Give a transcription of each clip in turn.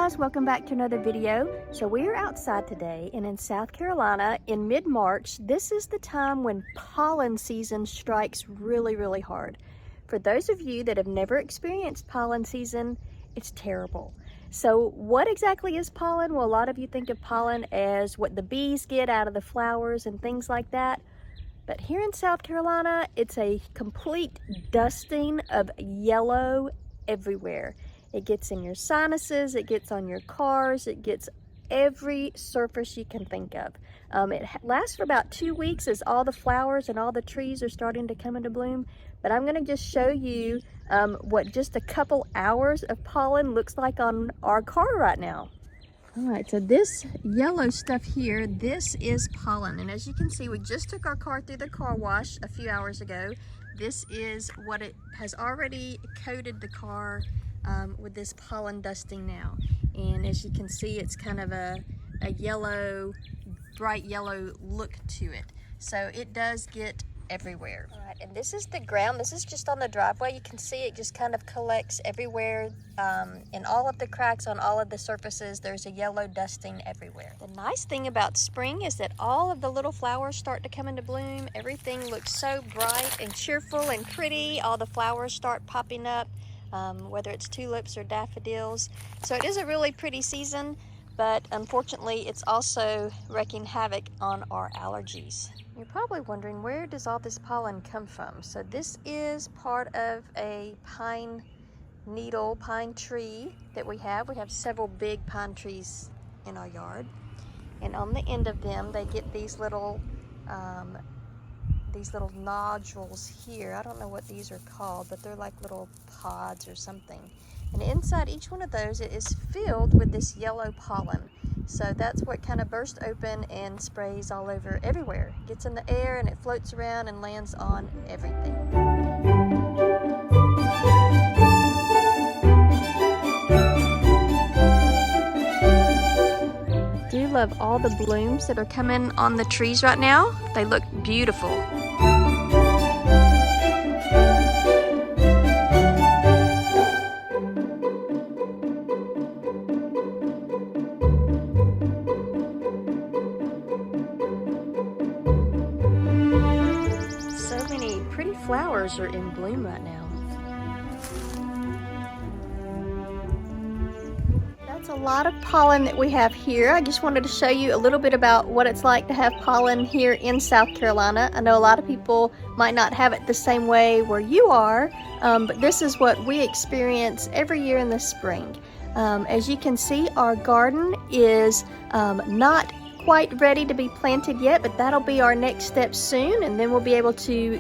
guys, welcome back to another video. So we are outside today, and in South Carolina in mid-March, this is the time when pollen season strikes really hard. For those of you that have never experienced pollen season, it's terrible. So what exactly is pollen? Well, a lot of you think of pollen as what the bees get out of the flowers and things like that. But here in South Carolina, it's a complete dusting of yellow everywhere. It gets in your sinuses, it gets on your cars, it gets every surface you can think of. It lasts for about 2 weeks as all the flowers and all the trees are starting to come into bloom. But I'm gonna just show you what just a couple hours of pollen looks like on our car right now. All right, so this yellow stuff here, this is pollen. And as you can see, we just took our car through the car wash a few hours ago. This is what it has already coated the car with this pollen dusting now. And as you can see, it's kind of a yellow, bright yellow look to it. So it does get everywhere. All right, and this is the ground. This is just on the driveway. You can see it just kind of collects everywhere. In all of the cracks on all of the surfaces, there's a yellow dusting everywhere. The nice thing about spring is that all of the little flowers start to come into bloom. Everything looks so bright and cheerful and pretty. All the flowers start popping up, whether it's tulips or daffodils. So it is a really pretty season, but unfortunately it's also wreaking havoc on our allergies. You're probably wondering, where does all this pollen come from? So this is part of a pine tree that we have. We have several big pine trees in our yard. And on the end of them, they get these little nodules here. I don't know what these are called, but they're like little pods or something. And inside each one of those, it is filled with this yellow pollen. So that's what kind of bursts open and sprays all over everywhere. It gets in the air and it floats around and lands on everything. Do you love all the blooms that are coming on the trees right now? They look beautiful. Pretty flowers are in bloom right now. That's a lot of pollen that we have here. I just wanted to show you a little bit about what it's like to have pollen here in South Carolina. I know a lot of people might not have it the same way where you are, but this is what we experience every year in the spring. As you can see, our garden is not quite ready to be planted yet, but that'll be our next step soon, and then we'll be able to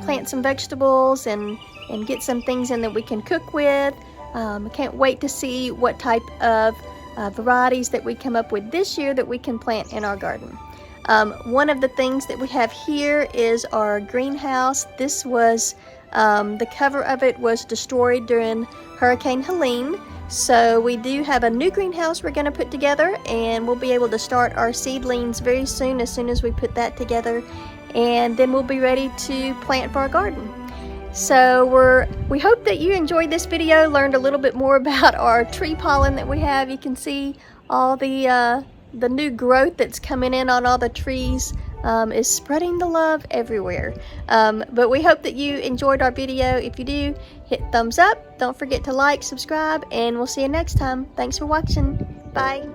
plant some vegetables and get some things in that we can cook with. I can't wait to see what type of varieties that we come up with this year that we can plant in our garden. One of the things that we have here is our greenhouse. This was the cover of it was destroyed during Hurricane Helene. So we do have a new greenhouse we're going to put together, and we'll be able to start our seedlings very soon as we put that together, and then we'll be ready to plant for our garden. So we hope that you enjoyed this video, learned a little bit more about our tree pollen that we have. You can see all the new growth that's coming in on all the trees. Is spreading the love everywhere. But we hope that you enjoyed our video. If you do, hit thumbs up. Don't forget to like, subscribe, and we'll see you next time. Thanks for watching. Bye.